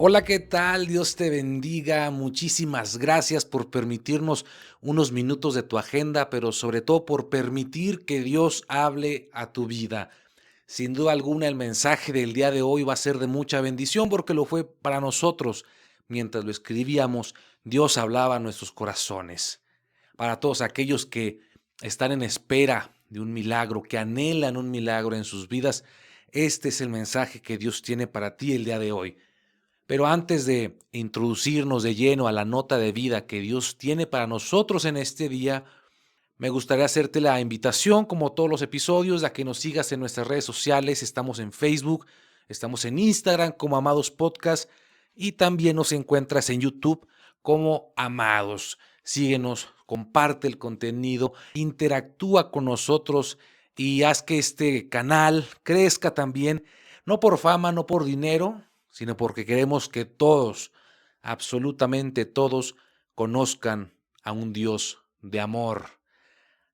Hola, ¿qué tal? Dios te bendiga. Muchísimas gracias por permitirnos unos minutos de tu agenda, pero sobre todo por permitir que Dios hable a tu vida. Sin duda alguna, el mensaje del día de hoy va a ser de mucha bendición porque lo fue para nosotros. Mientras lo escribíamos, Dios hablaba a nuestros corazones. Para todos aquellos que están en espera de un milagro, que anhelan un milagro en sus vidas, este es el mensaje que Dios tiene para ti el día de hoy. Pero antes de introducirnos de lleno a la nota de vida que Dios tiene para nosotros en este día, me gustaría hacerte la invitación, como todos los episodios, a que nos sigas en nuestras redes sociales. Estamos en Facebook, estamos en Instagram como Amados Podcast y también nos encuentras en YouTube como Amados. Síguenos, comparte el contenido, interactúa con nosotros y haz que este canal crezca también, no por fama, no por dinero, sino porque queremos que todos, absolutamente todos, conozcan a un Dios de amor.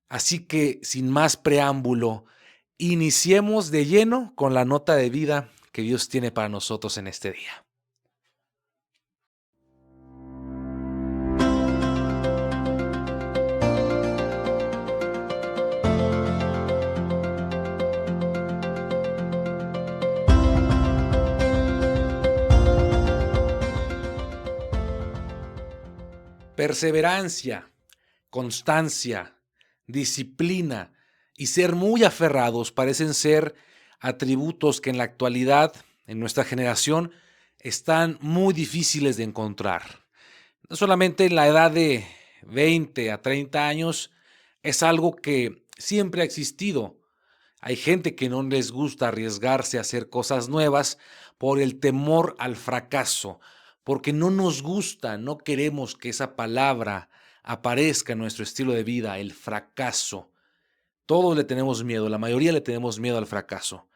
Así que, sin más preámbulo, iniciemos de lleno con la nota de vida que Dios tiene para nosotros en este día. Perseverancia, constancia, disciplina y ser muy aferrados parecen ser atributos que en la actualidad, en nuestra generación, están muy difíciles de encontrar. No solamente en la edad de 20 a 30 años, es algo que siempre ha existido. Hay gente que no les gusta arriesgarse a hacer cosas nuevas por el temor al fracaso, porque no nos gusta, no queremos que esa palabra aparezca en nuestro estilo de vida, el fracaso. Todos le tenemos miedo, la mayoría le tenemos miedo al fracaso.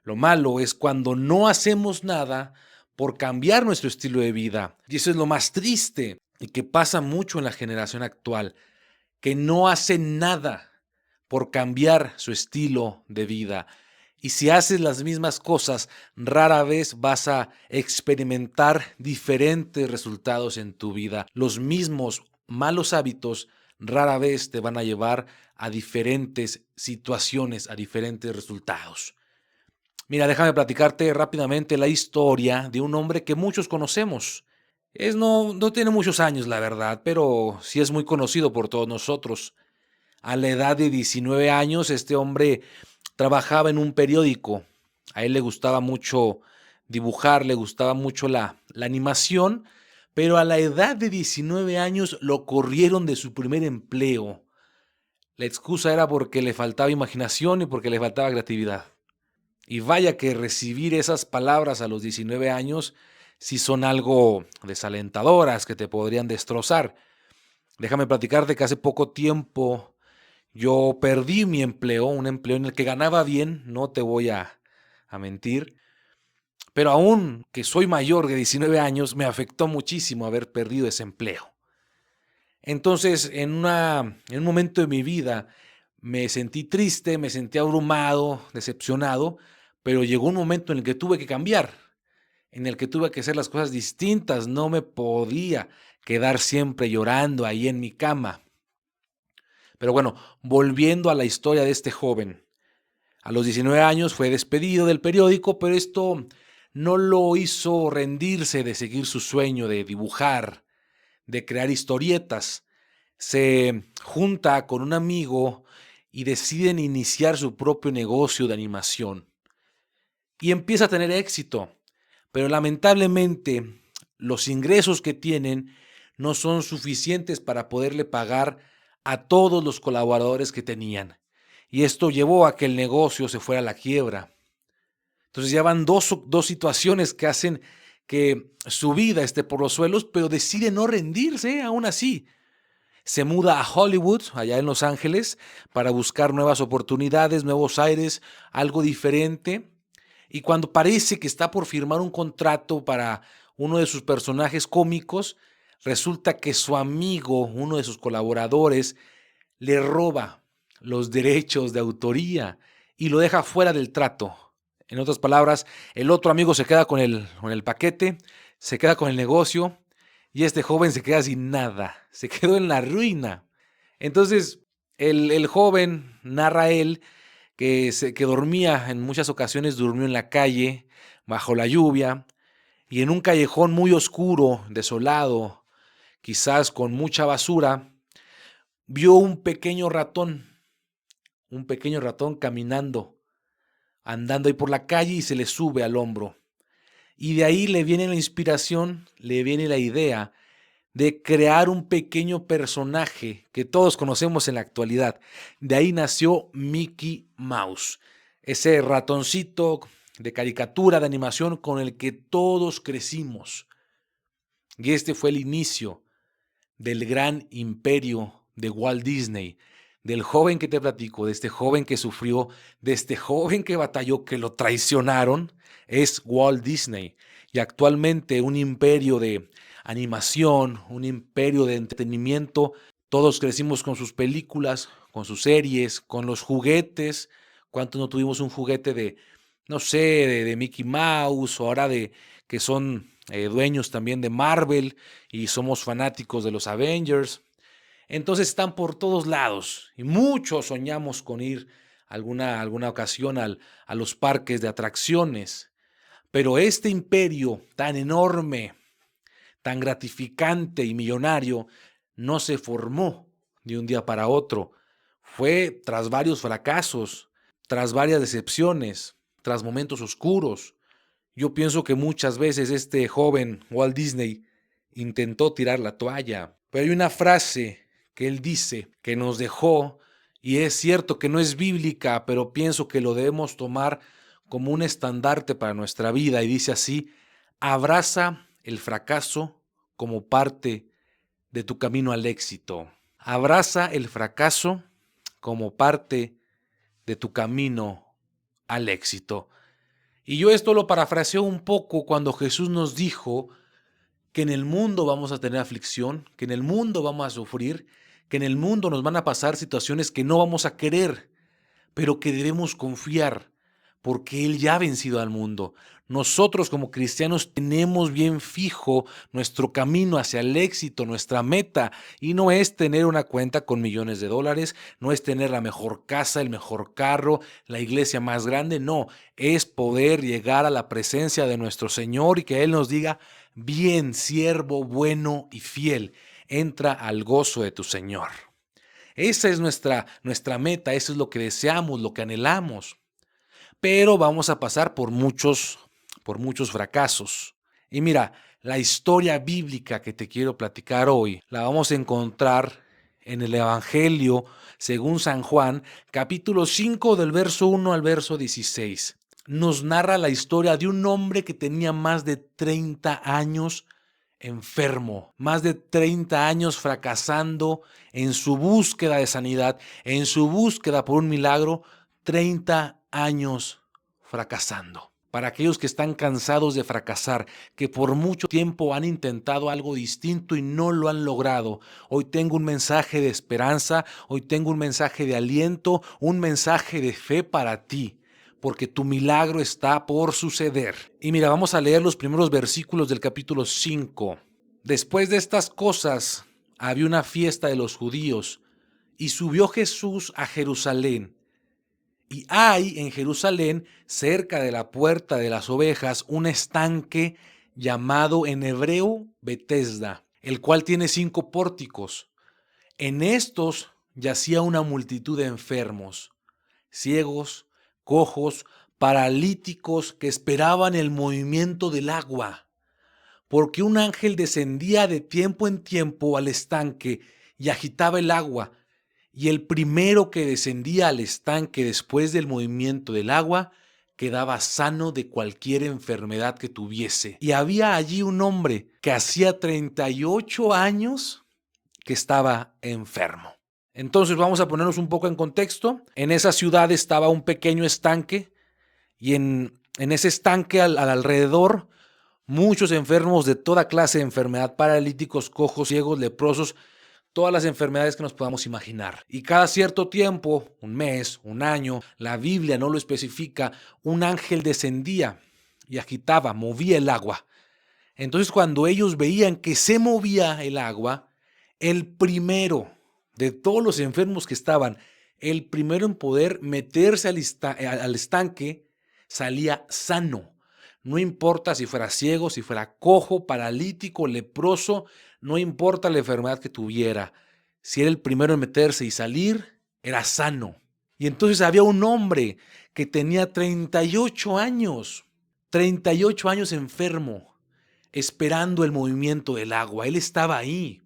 Lo malo es cuando no hacemos nada por cambiar nuestro estilo de vida. Y eso es lo más triste y que pasa mucho en la generación actual, que no hacen nada por cambiar su estilo de vida. Y si haces las mismas cosas, rara vez vas a experimentar diferentes resultados en tu vida. Los mismos malos hábitos rara vez te van a llevar a diferentes situaciones, a diferentes resultados. Mira, déjame platicarte rápidamente la historia de un hombre que muchos conocemos. No tiene muchos años, la verdad, pero sí es muy conocido por todos nosotros. A la edad de 19 años, este hombre trabajaba en un periódico. A él le gustaba mucho dibujar, le gustaba mucho la animación, pero a la edad de 19 años lo corrieron de su primer empleo. La excusa era porque le faltaba imaginación y porque le faltaba creatividad. Y vaya que recibir esas palabras a los 19 años sí son algo desalentadoras, que te podrían destrozar. Déjame platicarte que hace poco tiempo yo perdí mi empleo, un empleo en el que ganaba bien, no te voy a mentir, pero aún que soy mayor de 19 años, me afectó muchísimo haber perdido ese empleo. Entonces, en un momento de mi vida, me sentí triste, me sentí abrumado, decepcionado, pero llegó un momento en el que tuve que cambiar, en el que tuve que hacer las cosas distintas. No me podía quedar siempre llorando ahí en mi cama. Pero bueno, volviendo a la historia de este joven. A los 19 años fue despedido del periódico, pero esto no lo hizo rendirse de seguir su sueño de dibujar, de crear historietas. Se junta con un amigo y deciden iniciar su propio negocio de animación. Y empieza a tener éxito, pero lamentablemente los ingresos que tienen no son suficientes para poderle pagar a todos los colaboradores que tenían. Y esto llevó a que el negocio se fuera a la quiebra. Entonces ya van dos situaciones que hacen que su vida esté por los suelos, pero decide no rendirse aún así. Se muda a Hollywood, allá en Los Ángeles, para buscar nuevas oportunidades, nuevos aires, algo diferente. Y cuando parece que está por firmar un contrato para uno de sus personajes cómicos, resulta que su amigo, uno de sus colaboradores, le roba los derechos de autoría y lo deja fuera del trato. En otras palabras, el otro amigo se queda con el paquete, se queda con el negocio y este joven se queda sin nada, se quedó en la ruina. Entonces, el joven, narra él, que dormía, en muchas ocasiones durmió en la calle, bajo la lluvia, y en un callejón muy oscuro, desolado, quizás con mucha basura, vio un pequeño ratón caminando, andando ahí por la calle y se le sube al hombro. Y de ahí le viene la inspiración, le viene la idea de crear un pequeño personaje que todos conocemos en la actualidad. De ahí nació Mickey Mouse, ese ratoncito de caricatura, de animación con el que todos crecimos. Y este fue el inicio del gran imperio de Walt Disney, del joven que te platico, de este joven que sufrió, de este joven que batalló, que lo traicionaron, es Walt Disney. Y actualmente un imperio de animación, un imperio de entretenimiento. Todos crecimos con sus películas, con sus series, con los juguetes. ¿Cuántos no tuvimos un juguete de, no sé, de Mickey Mouse, o ahora de que son dueños también de Marvel y somos fanáticos de los Avengers? Entonces están por todos lados y muchos soñamos con ir alguna ocasión a los parques de atracciones. Pero este imperio tan enorme, tan gratificante y millonario, no se formó de un día para otro. Fue tras varios fracasos, tras varias decepciones, tras momentos oscuros. Yo pienso que muchas veces este joven Walt Disney intentó tirar la toalla, pero hay una frase que él dice que nos dejó, y es cierto que no es bíblica, pero pienso que lo debemos tomar como un estandarte para nuestra vida, y dice así: abraza el fracaso como parte de tu camino al éxito. Abraza el fracaso como parte de tu camino al éxito. Y yo esto lo parafraseo un poco cuando Jesús nos dijo que en el mundo vamos a tener aflicción, que en el mundo vamos a sufrir, que en el mundo nos van a pasar situaciones que no vamos a querer, pero que debemos confiar, porque Él ya ha vencido al mundo. Nosotros como cristianos tenemos bien fijo nuestro camino hacia el éxito, nuestra meta, y no es tener una cuenta con millones de dólares, no es tener la mejor casa, el mejor carro, la iglesia más grande, no, es poder llegar a la presencia de nuestro Señor y que Él nos diga: bien, siervo bueno y fiel, entra al gozo de tu Señor. Esa es nuestra meta, eso es lo que deseamos, lo que anhelamos. Pero vamos a pasar por muchos fracasos. Y mira, la historia bíblica que te quiero platicar hoy la vamos a encontrar en el Evangelio según San Juan, capítulo 5, del verso 1 al verso 16. Nos narra la historia de un hombre que tenía más de 30 años enfermo, más de 30 años fracasando en su búsqueda de sanidad, en su búsqueda por un milagro. 30 años fracasando. Para aquellos que están cansados de fracasar, que por mucho tiempo han intentado algo distinto y no lo han logrado, hoy tengo un mensaje de esperanza, hoy tengo un mensaje de aliento, un mensaje de fe para ti, porque tu milagro está por suceder. Y mira, vamos a leer los primeros versículos del capítulo 5. Después de estas cosas, había una fiesta de los judíos, y subió Jesús a Jerusalén. Y hay en Jerusalén, cerca de la puerta de las ovejas, un estanque llamado en hebreo Betesda, el cual tiene 5 pórticos. En estos yacía una multitud de enfermos, ciegos, cojos, paralíticos, que esperaban el movimiento del agua, porque un ángel descendía de tiempo en tiempo al estanque y agitaba el agua, y el primero que descendía al estanque después del movimiento del agua quedaba sano de cualquier enfermedad que tuviese. Y había allí un hombre que hacía 38 años que estaba enfermo. Entonces vamos a ponernos un poco en contexto. En esa ciudad estaba un pequeño estanque, y en ese estanque al alrededor muchos enfermos de toda clase de enfermedad: paralíticos, cojos, ciegos, leprosos, todas las enfermedades que nos podamos imaginar. Y cada cierto tiempo, un mes, un año, la Biblia no lo especifica, un ángel descendía y agitaba, movía el agua. Entonces, cuando ellos veían que se movía el agua, el primero de todos los enfermos que estaban, el primero en poder meterse al estanque, salía sano. No importa si fuera ciego, si fuera cojo, paralítico, leproso, no importa la enfermedad que tuviera. Si era el primero en meterse y salir, era sano. Y entonces había un hombre que tenía 38 años, 38 años enfermo, esperando el movimiento del agua. Él estaba ahí.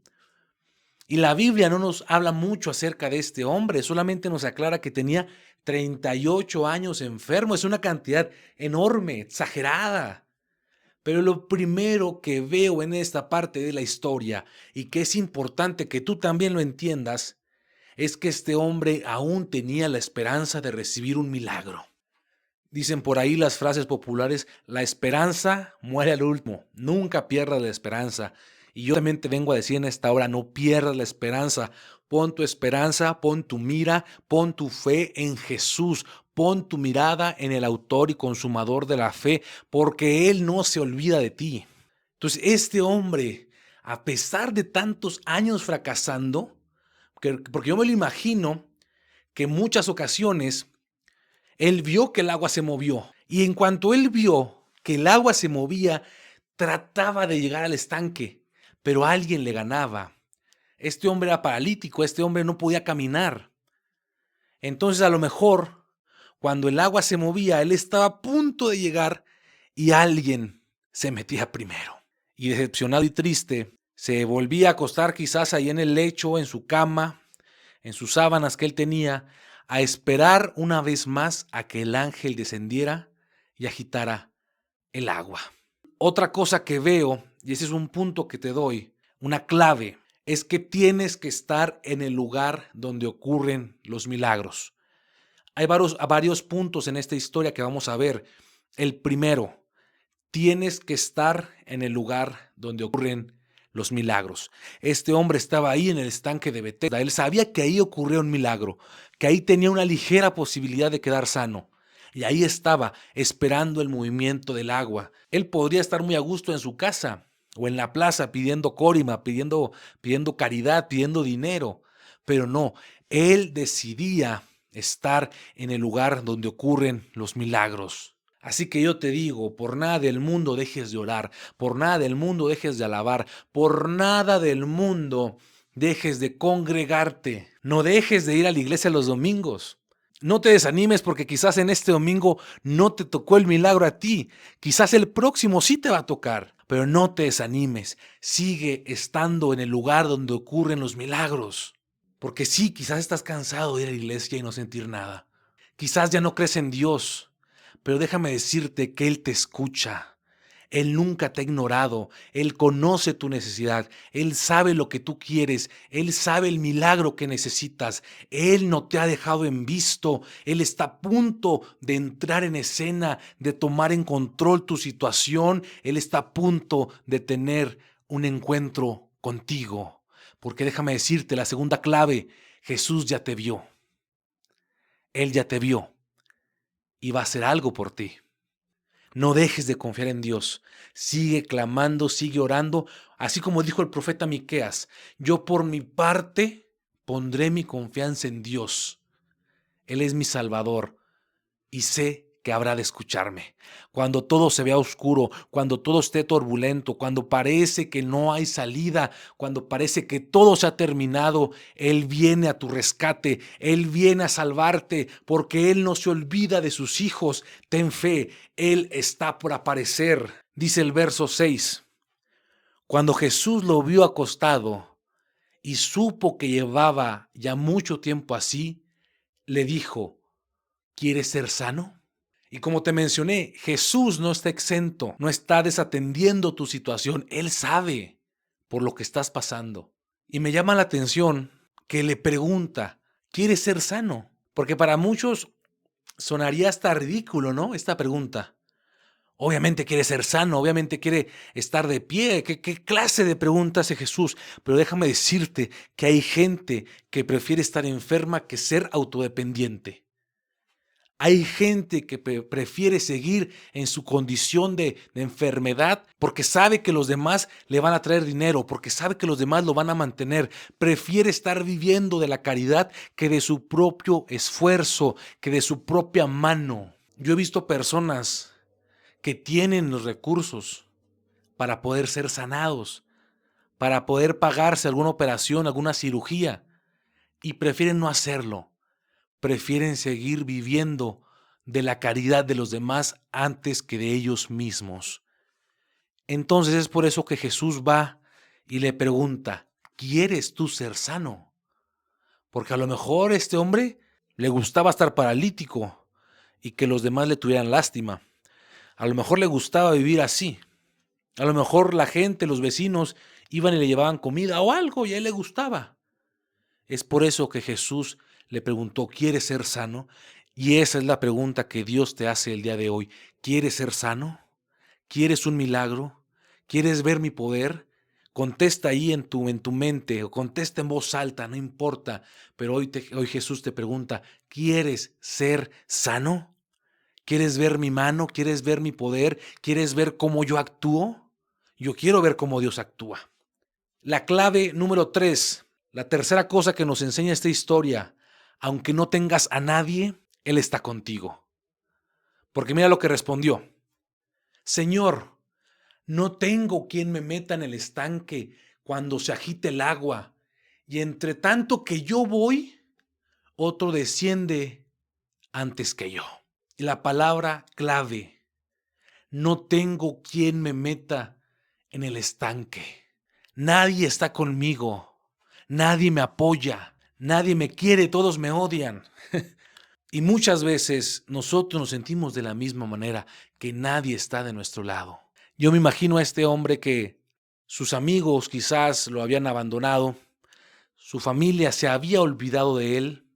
Y la Biblia no nos habla mucho acerca de este hombre, solamente nos aclara que tenía 38 años enfermo. Es una cantidad enorme, exagerada. Pero lo primero que veo en esta parte de la historia, y que es importante que tú también lo entiendas, es que este hombre aún tenía la esperanza de recibir un milagro. Dicen por ahí las frases populares, la esperanza muere al último, nunca pierdas la esperanza. Y yo también te vengo a decir en esta hora, no pierdas la esperanza. Pon tu esperanza, pon tu mira, pon tu fe en Jesús. Pon tu mirada en el autor y consumador de la fe, porque Él no se olvida de ti. Entonces, este hombre, a pesar de tantos años fracasando, porque yo me lo imagino que en muchas ocasiones él vio que el agua se movió, y en cuanto él vio que el agua se movía, trataba de llegar al estanque, pero alguien le ganaba. Este hombre era paralítico, este hombre no podía caminar. Entonces, a lo mejor, cuando el agua se movía, él estaba a punto de llegar y alguien se metía primero. Y decepcionado y triste, se volvía a acostar quizás ahí en el lecho, en su cama, en sus sábanas que él tenía, a esperar una vez más a que el ángel descendiera y agitara el agua. Otra cosa que veo, y ese es un punto que te doy, una clave, es que tienes que estar en el lugar donde ocurren los milagros. Hay varios puntos en esta historia que vamos a ver. El primero, tienes que estar en el lugar donde ocurren los milagros. Este hombre estaba ahí en el estanque de Betesda. Él sabía que ahí ocurría un milagro, que ahí tenía una ligera posibilidad de quedar sano. Y ahí estaba, esperando el movimiento del agua. Él podría estar muy a gusto en su casa o en la plaza pidiendo córima, pidiendo caridad, pidiendo dinero. Pero no, él decidía estar en el lugar donde ocurren los milagros. Así que yo te digo, por nada del mundo dejes de orar, por nada del mundo dejes de alabar, por nada del mundo dejes de congregarte. No dejes de ir a la iglesia los domingos. No te desanimes porque quizás en este domingo no te tocó el milagro a ti. Quizás el próximo sí te va a tocar. Pero no te desanimes. Sigue estando en el lugar donde ocurren los milagros. Porque sí, quizás estás cansado de ir a la iglesia y no sentir nada. Quizás ya no crees en Dios. Pero déjame decirte que Él te escucha. Él nunca te ha ignorado. Él conoce tu necesidad. Él sabe lo que tú quieres. Él sabe el milagro que necesitas. Él no te ha dejado en visto. Él está a punto de entrar en escena, de tomar en control tu situación. Él está a punto de tener un encuentro contigo. Porque déjame decirte, la segunda clave, Jesús ya te vio. Él ya te vio y va a hacer algo por ti. No dejes de confiar en Dios. Sigue clamando, sigue orando, así como dijo el profeta Miqueas: yo por mi parte pondré mi confianza en Dios. Él es mi Salvador y sé que habrá de escucharme. Cuando todo se vea oscuro, cuando todo esté turbulento, cuando parece que no hay salida, cuando parece que todo se ha terminado, Él viene a tu rescate, Él viene a salvarte, porque Él no se olvida de sus hijos. Ten fe, Él está por aparecer. Dice el verso 6, cuando Jesús lo vio acostado y supo que llevaba ya mucho tiempo así, le dijo: ¿quieres ser sano? Y como te mencioné, Jesús no está exento, no está desatendiendo tu situación. Él sabe por lo que estás pasando. Y me llama la atención que le pregunta: ¿quieres ser sano? Porque para muchos sonaría hasta ridículo, ¿no? Esta pregunta. Obviamente quiere ser sano, obviamente quiere estar de pie. ¿Qué clase de pregunta hace Jesús? Pero déjame decirte que hay gente que prefiere estar enferma que ser autodependiente. Hay gente que prefiere seguir en su condición de enfermedad porque sabe que los demás le van a traer dinero, porque sabe que los demás lo van a mantener. Prefiere estar viviendo de la caridad que de su propio esfuerzo, que de su propia mano. Yo he visto personas que tienen los recursos para poder ser sanados, para poder pagarse alguna operación, alguna cirugía, y prefieren no hacerlo. Prefieren seguir viviendo de la caridad de los demás antes que de ellos mismos. Entonces es por eso que Jesús va y le pregunta, ¿quieres tú ser sano? Porque a lo mejor a este hombre le gustaba estar paralítico y que los demás le tuvieran lástima. A lo mejor le gustaba vivir así. A lo mejor la gente, los vecinos, iban y le llevaban comida o algo y a él le gustaba. Es por eso que Jesús le preguntó, ¿quieres ser sano? Y esa es la pregunta que Dios te hace el día de hoy. ¿Quieres ser sano? ¿Quieres un milagro? ¿Quieres ver mi poder? Contesta ahí en tu mente o contesta en voz alta, no importa. Pero hoy Jesús te pregunta, ¿quieres ser sano? ¿Quieres ver mi mano? ¿Quieres ver mi poder? ¿Quieres ver cómo yo actúo? Yo quiero ver cómo Dios actúa. La clave número 3. La tercera cosa que nos enseña esta historia, aunque no tengas a nadie, Él está contigo. Porque mira lo que respondió. Señor, no tengo quien me meta en el estanque cuando se agite el agua, y entre tanto que yo voy, otro desciende antes que yo. Y la palabra clave, no tengo quien me meta en el estanque. Nadie está conmigo. Nadie me apoya, nadie me quiere, todos me odian. Y muchas veces nosotros nos sentimos de la misma manera, que nadie está de nuestro lado. Yo me imagino a este hombre que sus amigos quizás lo habían abandonado, su familia se había olvidado de él,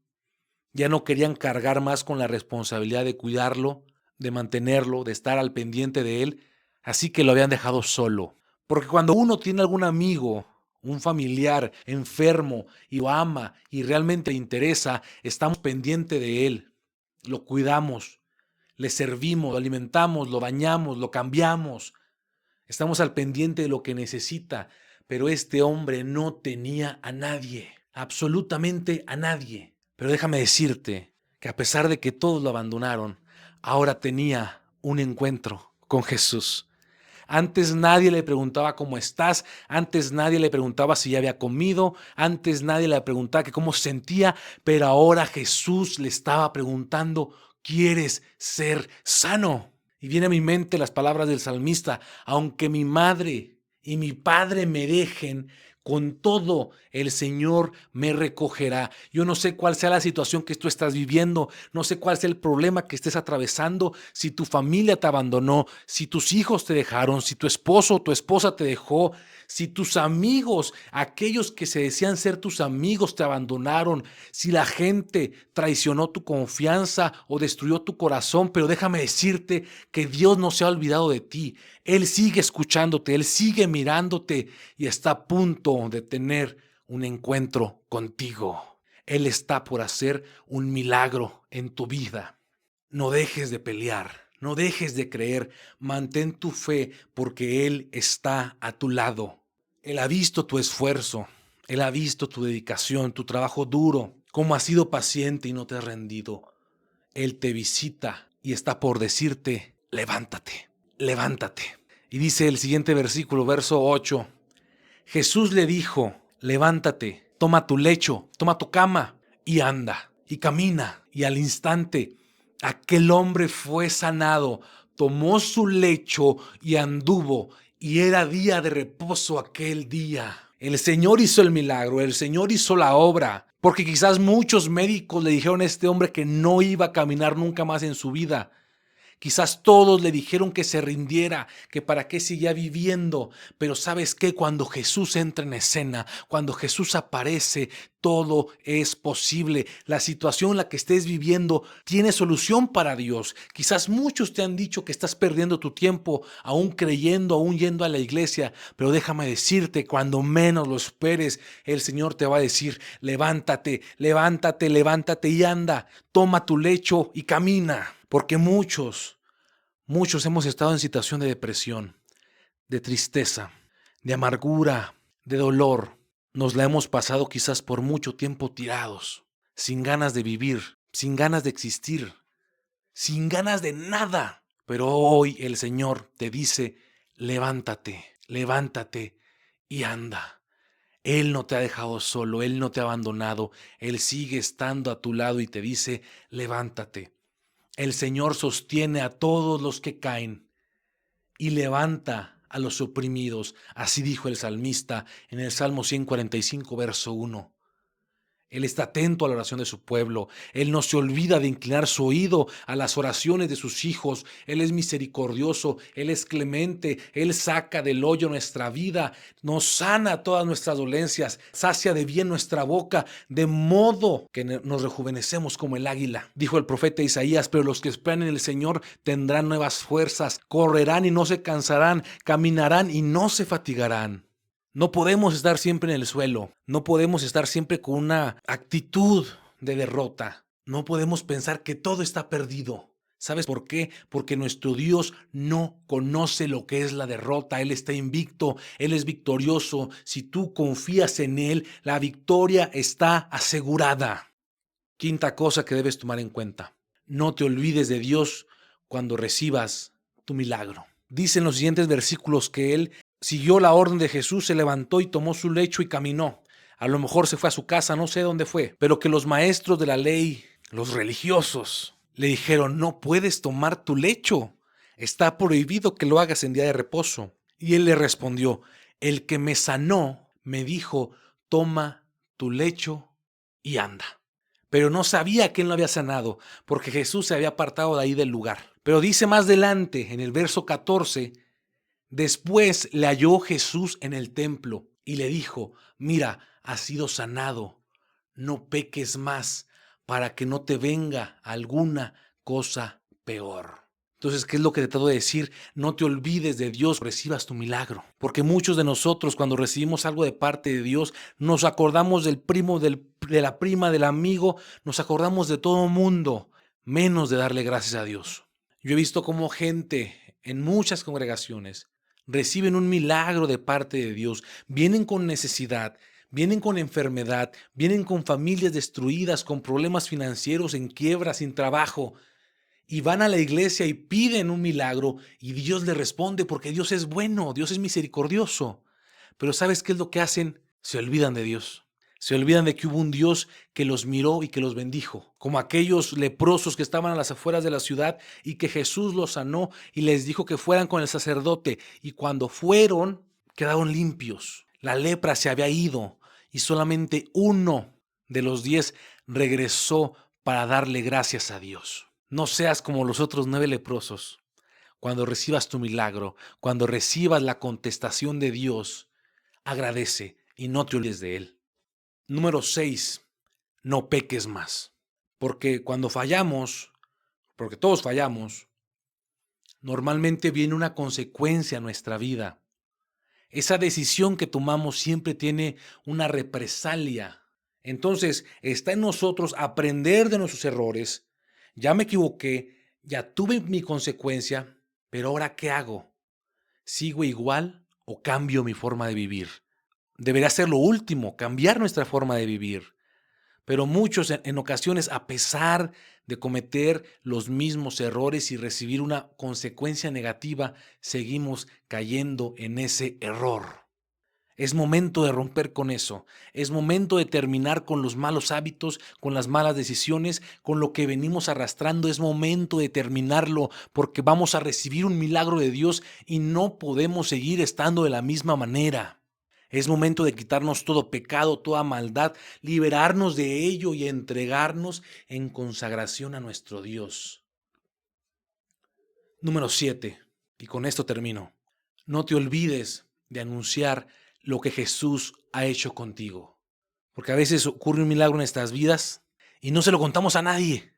ya no querían cargar más con la responsabilidad de cuidarlo, de mantenerlo, de estar al pendiente de él, así que lo habían dejado solo. Porque cuando uno tiene algún amigo, un familiar enfermo y lo ama y realmente le interesa, estamos pendientes de él, lo cuidamos, le servimos, lo alimentamos, lo bañamos, lo cambiamos, estamos al pendiente de lo que necesita, pero este hombre no tenía a nadie, absolutamente a nadie. Pero déjame decirte que a pesar de que todos lo abandonaron, ahora tenía un encuentro con Jesús. Antes nadie le preguntaba cómo estás, antes nadie le preguntaba si ya había comido, antes nadie le preguntaba que cómo se sentía, pero ahora Jesús le estaba preguntando, ¿quieres ser sano? Y viene a mi mente las palabras del salmista, aunque mi madre y mi padre me dejen, con todo el Señor me recogerá. Yo no sé cuál sea la situación que tú estás viviendo, no sé cuál sea el problema que estés atravesando, si tu familia te abandonó, si tus hijos te dejaron, si tu esposo o tu esposa te dejó, si tus amigos, aquellos que se decían ser tus amigos, te abandonaron, si la gente traicionó tu confianza o destruyó tu corazón, pero déjame decirte que Dios no se ha olvidado de ti. Él sigue escuchándote, Él sigue mirándote y está a punto de tener un encuentro contigo. Él está por hacer un milagro en tu vida. No dejes de pelear, no dejes de creer, mantén tu fe porque Él está a tu lado. Él ha visto tu esfuerzo, Él ha visto tu dedicación, tu trabajo duro, cómo has sido paciente y no te has rendido. Él te visita y está por decirte, levántate, levántate. Y dice el siguiente versículo, verso 8, Jesús le dijo, levántate, toma tu lecho, toma tu cama y anda, y camina. Y al instante, aquel hombre fue sanado, tomó su lecho y anduvo, y era día de reposo aquel día. El Señor hizo el milagro, el Señor hizo la obra, porque quizás muchos médicos le dijeron a este hombre que no iba a caminar nunca más en su vida, Quizás todos le dijeron que se rindiera, que para qué seguía viviendo. Pero ¿sabes qué? Cuando Jesús entra en escena, cuando Jesús aparece, todo es posible. La situación en la que estés viviendo tiene solución para Dios. Quizás muchos te han dicho que estás perdiendo tu tiempo, aún creyendo, aún yendo a la iglesia. Pero déjame decirte, cuando menos lo esperes, el Señor te va a decir: levántate, levántate, levántate y anda. Toma tu lecho y camina. Porque muchos hemos estado en situación de depresión, de tristeza, de amargura, de dolor. Nos la hemos pasado quizás por mucho tiempo tirados, sin ganas de vivir, sin ganas de existir, sin ganas de nada. Pero hoy el Señor te dice: levántate, levántate y anda. Él no te ha dejado solo, Él no te ha abandonado, Él sigue estando a tu lado y te dice: levántate. El Señor sostiene a todos los que caen y levanta a los oprimidos. Así dijo el salmista en el Salmo 145, verso 1. Él está atento a la oración de su pueblo. Él no se olvida de inclinar su oído a las oraciones de sus hijos. Él es misericordioso, Él es clemente, Él saca del hoyo nuestra vida, nos sana todas nuestras dolencias, sacia de bien nuestra boca, de modo que nos rejuvenecemos como el águila. Dijo el profeta Isaías: pero los que esperan en el Señor tendrán nuevas fuerzas, correrán y no se cansarán, caminarán y no se fatigarán. No podemos estar siempre en el suelo, no podemos estar siempre con una actitud de derrota, no podemos pensar que todo está perdido. ¿Sabes por qué? Porque nuestro Dios no conoce lo que es la derrota. Él está invicto, Él es victorioso. Si tú confías en Él, la victoria está asegurada. Quinta cosa que debes tomar en cuenta: no te olvides de Dios cuando recibas tu milagro. Dice en los siguientes versículos que Él siguió la orden de Jesús, se levantó y tomó su lecho y caminó. A lo mejor se fue a su casa, no sé dónde fue, pero que los maestros de la ley, los religiosos, le dijeron: no puedes tomar tu lecho, está prohibido que lo hagas en día de reposo. Y él le respondió: el que me sanó me dijo: toma tu lecho y anda. Pero no sabía quién lo había sanado, porque Jesús se había apartado de ahí del lugar. Pero dice más adelante, en el verso 14, después le halló Jesús en el templo y le dijo: mira, has sido sanado, no peques más, para que no te venga alguna cosa peor. Entonces, ¿qué es lo que te trato de decir? No te olvides de Dios, recibas tu milagro. Porque muchos de nosotros, cuando recibimos algo de parte de Dios, nos acordamos del primo, de la prima, del amigo, nos acordamos de todo mundo, menos de darle gracias a Dios. Yo he visto cómo gente en muchas congregaciones reciben un milagro de parte de Dios, vienen con necesidad, vienen con enfermedad, vienen con familias destruidas, con problemas financieros, en quiebra, sin trabajo, y van a la iglesia y piden un milagro y Dios les responde, porque Dios es bueno, Dios es misericordioso. Pero ¿sabes qué es lo que hacen? Se olvidan de Dios. Se olvidan de que hubo un Dios que los miró y que los bendijo, como aquellos leprosos que estaban a las afueras de la ciudad y que Jesús los sanó y les dijo que fueran con el sacerdote, y cuando fueron quedaron limpios. La lepra se había ido y solamente uno de los 10 regresó para darle gracias a Dios. No seas como los otros 9 leprosos. Cuando recibas tu milagro, cuando recibas la contestación de Dios, agradece y no te olvides de Él. Número 6, no peques más. Porque cuando fallamos, porque todos fallamos, normalmente viene una consecuencia a nuestra vida. Esa decisión que tomamos siempre tiene una represalia. Entonces, está en nosotros aprender de nuestros errores. Ya me equivoqué, ya tuve mi consecuencia, pero ahora ¿qué hago? ¿Sigo igual o cambio mi forma de vivir? Debería ser lo último, cambiar nuestra forma de vivir. Pero muchos en ocasiones, a pesar de cometer los mismos errores y recibir una consecuencia negativa, seguimos cayendo en ese error. Es momento de romper con eso. Es momento de terminar con los malos hábitos, con las malas decisiones, con lo que venimos arrastrando. Es momento de terminarlo, porque vamos a recibir un milagro de Dios y no podemos seguir estando de la misma manera. Es momento de quitarnos todo pecado, toda maldad, liberarnos de ello y entregarnos en consagración a nuestro Dios. Número 7, y con esto termino. No te olvides de anunciar lo que Jesús ha hecho contigo. Porque a veces ocurre un milagro en nuestras vidas y no se lo contamos a nadie.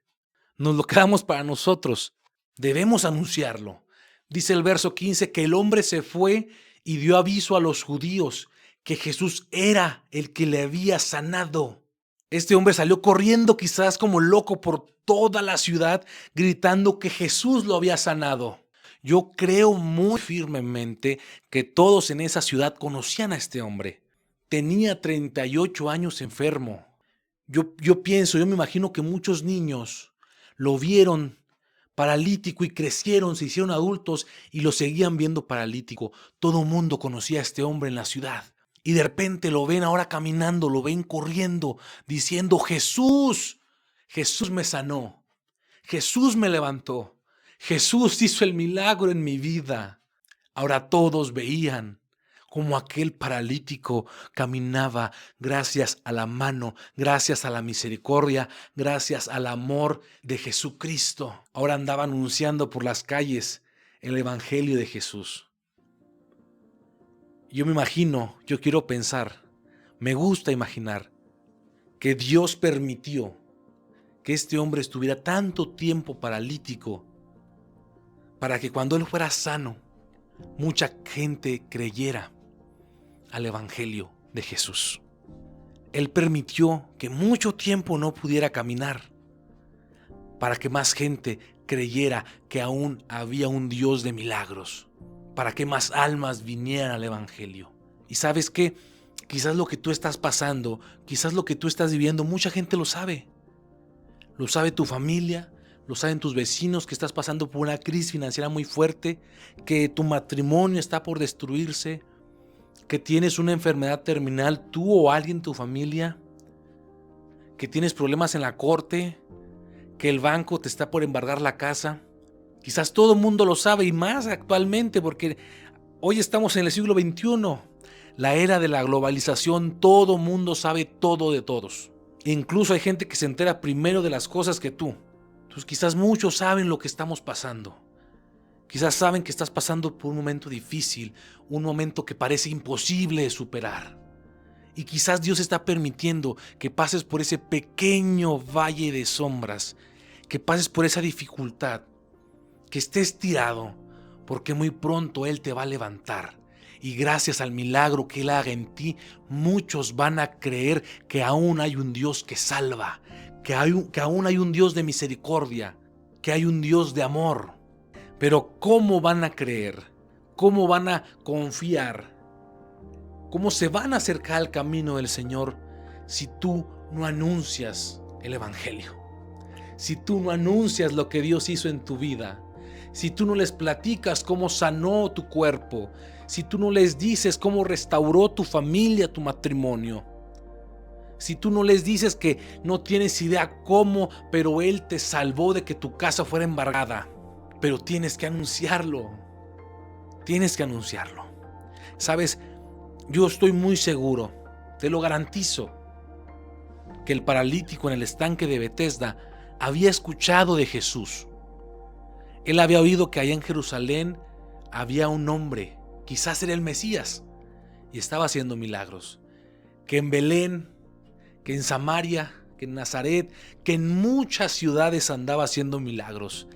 Nos lo quedamos para nosotros. Debemos anunciarlo. Dice el verso 15 que el hombre se fue y dio aviso a los judíos que Jesús era el que le había sanado. Este hombre salió corriendo quizás como loco por toda la ciudad, gritando que Jesús lo había sanado. Yo creo muy firmemente que todos en esa ciudad conocían a este hombre. Tenía 38 años enfermo. Yo me imagino que muchos niños lo vieron paralítico y crecieron, se hicieron adultos y lo seguían viendo paralítico. Todo el mundo conocía a este hombre en la ciudad. Y de repente lo ven ahora caminando, lo ven corriendo, diciendo, Jesús, Jesús me sanó, Jesús me levantó, Jesús hizo el milagro en mi vida. Ahora todos veían cómo aquel paralítico caminaba gracias a la mano, gracias a la misericordia, gracias al amor de Jesucristo. Ahora andaba anunciando por las calles el evangelio de Jesús. Yo me imagino, yo quiero pensar, me gusta imaginar que Dios permitió que este hombre estuviera tanto tiempo paralítico para que cuando él fuera sano, mucha gente creyera al evangelio de Jesús. Él permitió que mucho tiempo no pudiera caminar para que más gente creyera que aún había un Dios de milagros, para que más almas vinieran al evangelio. Y ¿sabes qué? Quizás lo que tú estás pasando, quizás lo que tú estás viviendo, mucha gente lo sabe. Lo sabe tu familia, lo saben tus vecinos, que estás pasando por una crisis financiera muy fuerte, que tu matrimonio está por destruirse, que tienes una enfermedad terminal, tú o alguien en tu familia, que tienes problemas en la corte, que el banco te está por embargar la casa. Quizás todo el mundo lo sabe y más actualmente porque hoy estamos en el siglo XXI, la era de la globalización, todo el mundo sabe todo de todos. Incluso hay gente que se entera primero de las cosas que tú. Entonces quizás muchos saben lo que estamos pasando. Quizás saben que estás pasando por un momento difícil, un momento que parece imposible de superar. Y quizás Dios está permitiendo que pases por ese pequeño valle de sombras, que pases por esa dificultad, que estés tirado, porque muy pronto Él te va a levantar. Y gracias al milagro que Él haga en ti, muchos van a creer que aún hay un Dios que salva, que aún hay un Dios de misericordia, que hay un Dios de amor. Pero ¿cómo van a creer? ¿Cómo van a confiar? ¿Cómo se van a acercar al camino del Señor si tú no anuncias el evangelio? Si tú no anuncias lo que Dios hizo en tu vida, si tú no les platicas cómo sanó tu cuerpo, si tú no les dices cómo restauró tu familia, tu matrimonio, si tú no les dices que no tienes idea cómo, pero Él te salvó de que tu casa fuera embargada, pero tienes que anunciarlo, ¿Sabes? Yo estoy muy seguro, te lo garantizo, que el paralítico en el estanque de Betesda había escuchado de Jesús. Él había oído que allá en Jerusalén había un hombre, quizás era el Mesías, y estaba haciendo milagros. Que en Belén, que en Samaria, que en Nazaret, que en muchas ciudades andaba haciendo milagros.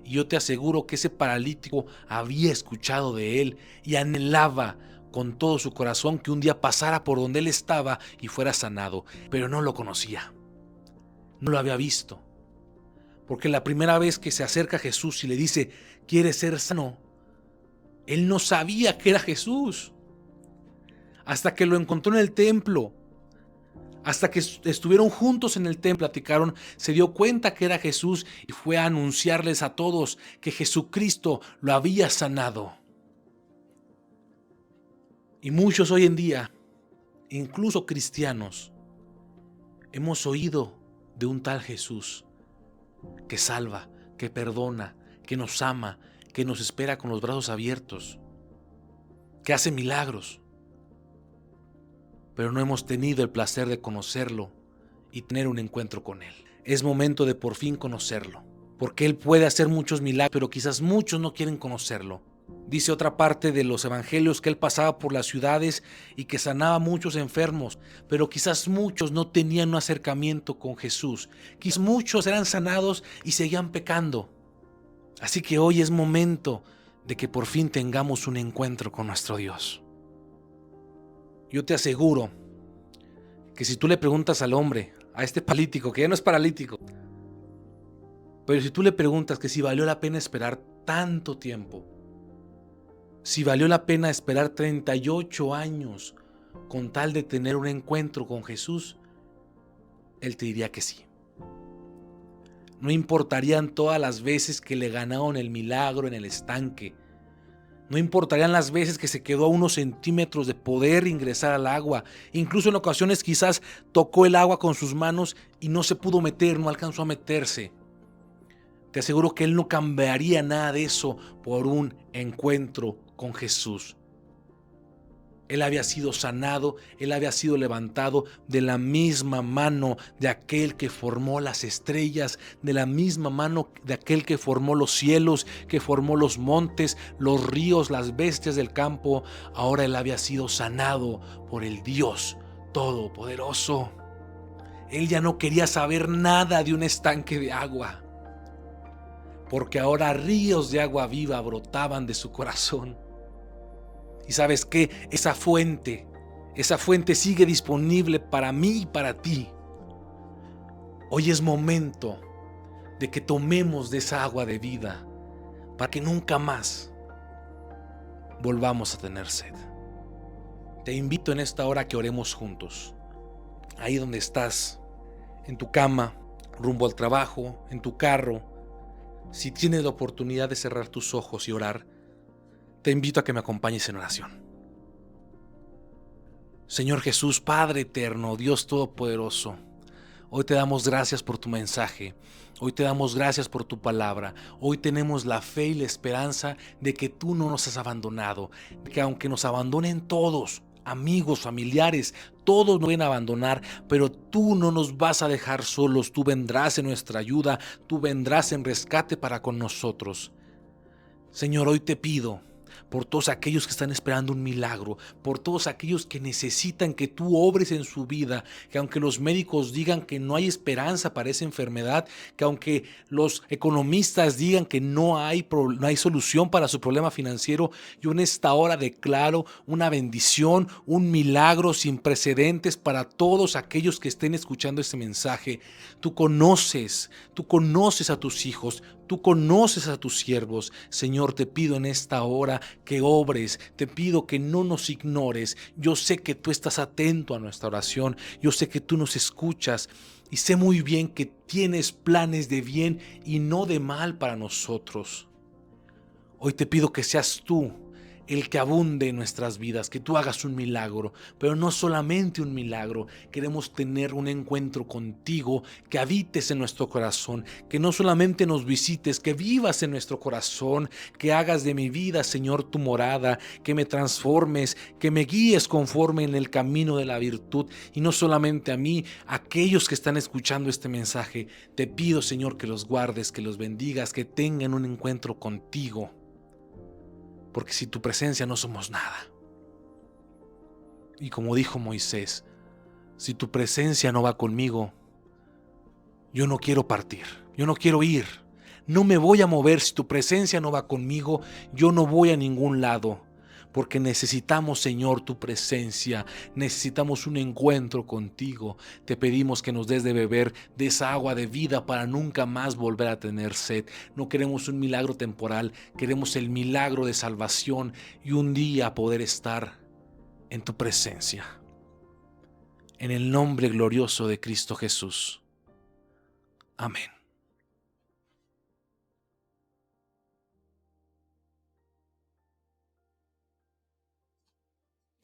Y yo te aseguro que ese paralítico había escuchado de él y anhelaba con todo su corazón que un día pasara por donde él estaba y fuera sanado, pero no lo conocía, no lo había visto. Porque la primera vez que se acerca a Jesús y le dice, ¿quieres ser sano?, él no sabía que era Jesús. Hasta que lo encontró en el templo, hasta que estuvieron juntos en el templo, platicaron, se dio cuenta que era Jesús y fue a anunciarles a todos que Jesucristo lo había sanado. Y muchos hoy en día, incluso cristianos, hemos oído de un tal Jesús que salva, que perdona, que nos ama, que nos espera con los brazos abiertos, que hace milagros. Pero no hemos tenido el placer de conocerlo y tener un encuentro con Él. Es momento de por fin conocerlo. porque Él puede hacer muchos milagros, pero quizás muchos no quieren conocerlo. Dice otra parte de los evangelios que Él pasaba por las ciudades y que sanaba a muchos enfermos, pero quizás muchos no tenían un acercamiento con Jesús. Quizás muchos eran sanados y seguían pecando. Así que hoy es momento de que por fin tengamos un encuentro con nuestro Dios. Yo te aseguro que si tú le preguntas al hombre, a este paralítico, que ya no es paralítico, pero si tú le preguntas que si valió la pena esperar tanto tiempo, si valió la pena esperar 38 años con tal de tener un encuentro con Jesús, él te diría que sí. No importarían todas las veces que le ganaron el milagro en el estanque. No importarían las veces que se quedó a unos centímetros de poder ingresar al agua. Incluso en ocasiones quizás tocó el agua con sus manos y no se pudo meter, no alcanzó a meterse. Te aseguro que él no cambiaría nada de eso por un encuentro con Jesús. Él había sido sanado, él había sido levantado de la misma mano de aquel que formó las estrellas, de la misma mano de aquel que formó los cielos, que formó los montes, los ríos, las bestias del campo. Ahora él había sido sanado por el Dios Todopoderoso. Él ya no quería saber nada de un estanque de agua, porque ahora ríos de agua viva brotaban de su corazón. Y ¿sabes qué? Esa fuente sigue disponible para mí y para ti. Hoy es momento de que tomemos de esa agua de vida para que nunca más volvamos a tener sed. Te invito en esta hora a que oremos juntos. Ahí donde estás, en tu cama, rumbo al trabajo, en tu carro. Si tienes la oportunidad de cerrar tus ojos y orar, te invito a que me acompañes en oración. Señor Jesús, Padre eterno, Dios todopoderoso, hoy te damos gracias por tu mensaje, hoy te damos gracias por tu palabra, hoy tenemos la fe y la esperanza de que tú no nos has abandonado, que aunque nos abandonen todos, amigos, familiares, todos nos van a abandonar, pero tú no nos vas a dejar solos, tú vendrás en nuestra ayuda, tú vendrás en rescate para con nosotros. Señor, hoy te pido por todos aquellos que están esperando un milagro, por todos aquellos que necesitan que tú obres en su vida, que aunque los médicos digan que no hay esperanza para esa enfermedad, que aunque los economistas digan que no hay solución para su problema financiero, yo en esta hora declaro una bendición, un milagro sin precedentes para todos aquellos que estén escuchando este mensaje. Tú conoces a tus hijos, tú conoces a tus siervos. Señor, te pido en esta hora que obres, te pido que no nos ignores. Yo sé que tú estás atento a nuestra oración, yo sé que tú nos escuchas y sé muy bien que tienes planes de bien y no de mal para nosotros. Hoy te pido que seas tú el que abunde en nuestras vidas, que tú hagas un milagro, pero no solamente un milagro, queremos tener un encuentro contigo, que habites en nuestro corazón, que no solamente nos visites, que vivas en nuestro corazón, que hagas de mi vida, Señor, tu morada, que me transformes, que me guíes conforme en el camino de la virtud, y no solamente a mí, a aquellos que están escuchando este mensaje, te pido, Señor, que los guardes, que los bendigas, que tengan un encuentro contigo. Porque sin tu presencia no somos nada. Y como dijo Moisés, si tu presencia no va conmigo, yo no quiero partir, yo no quiero ir, no me voy a mover. Si tu presencia no va conmigo, yo no voy a ningún lado. Porque necesitamos, Señor, tu presencia, necesitamos un encuentro contigo. Te pedimos que nos des de beber de esa agua de vida para nunca más volver a tener sed. No queremos un milagro temporal, queremos el milagro de salvación y un día poder estar en tu presencia. En el nombre glorioso de Cristo Jesús. Amén.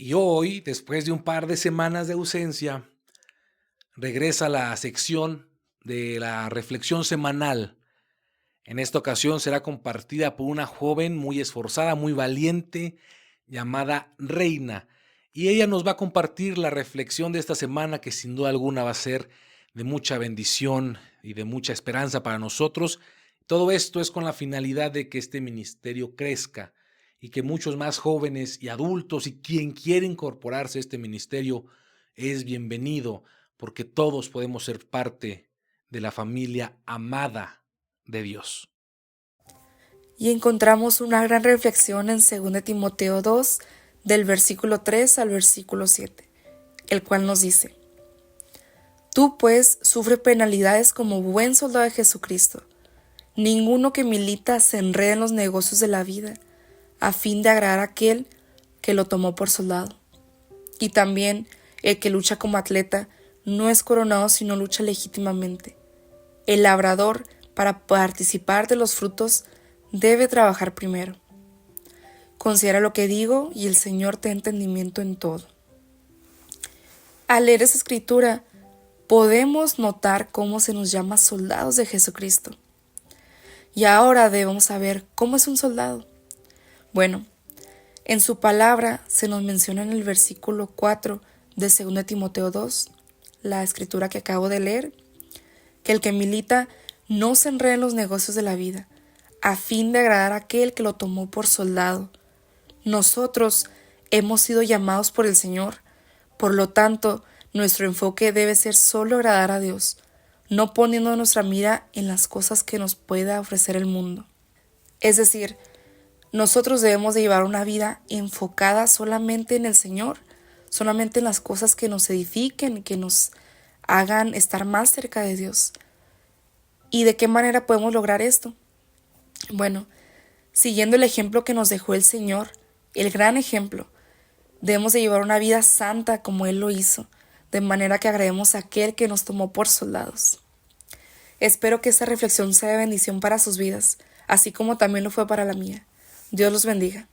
Y hoy, después de un par de semanas de ausencia, regresa la sección de la reflexión semanal. En esta ocasión será compartida por una joven muy esforzada, muy valiente, llamada Reina. Y ella nos va a compartir la reflexión de esta semana, que sin duda alguna va a ser de mucha bendición y de mucha esperanza para nosotros. Todo esto es con la finalidad de que este ministerio crezca y que muchos más jóvenes y adultos y quien quiere incorporarse a este ministerio es bienvenido, porque todos podemos ser parte de la familia amada de Dios. Y encontramos una gran reflexión en 2 Timoteo 2, del versículo 3 al versículo 7, el cual nos dice: Tú pues sufre penalidades como buen soldado de Jesucristo. Ninguno que milita se enreda en los negocios de la vida, a fin de agradar a aquel que lo tomó por soldado. Y también el que lucha como atleta no es coronado sino lucha legítimamente. El labrador, para participar de los frutos, debe trabajar primero. Considera lo que digo y el Señor te dé entendimiento en todo. Al leer esa escritura, podemos notar cómo se nos llama soldados de Jesucristo. Y ahora debemos saber cómo es un soldado. Bueno, en su palabra se nos menciona en el versículo 4 de 2 Timoteo 2, la escritura que acabo de leer, que el que milita no se enreda en los negocios de la vida, a fin de agradar a aquel que lo tomó por soldado. Nosotros hemos sido llamados por el Señor, por lo tanto, nuestro enfoque debe ser solo agradar a Dios, no poniendo nuestra mira en las cosas que nos pueda ofrecer el mundo. Es decir, nosotros debemos de llevar una vida enfocada solamente en el Señor, solamente en las cosas que nos edifiquen, que nos hagan estar más cerca de Dios. ¿Y de qué manera podemos lograr esto? Bueno, siguiendo el ejemplo que nos dejó el Señor, el gran ejemplo, debemos de llevar una vida santa como Él lo hizo, de manera que agrademos a aquel que nos tomó por soldados. Espero que esta reflexión sea de bendición para sus vidas, así como también lo fue para la mía. Dios los bendiga.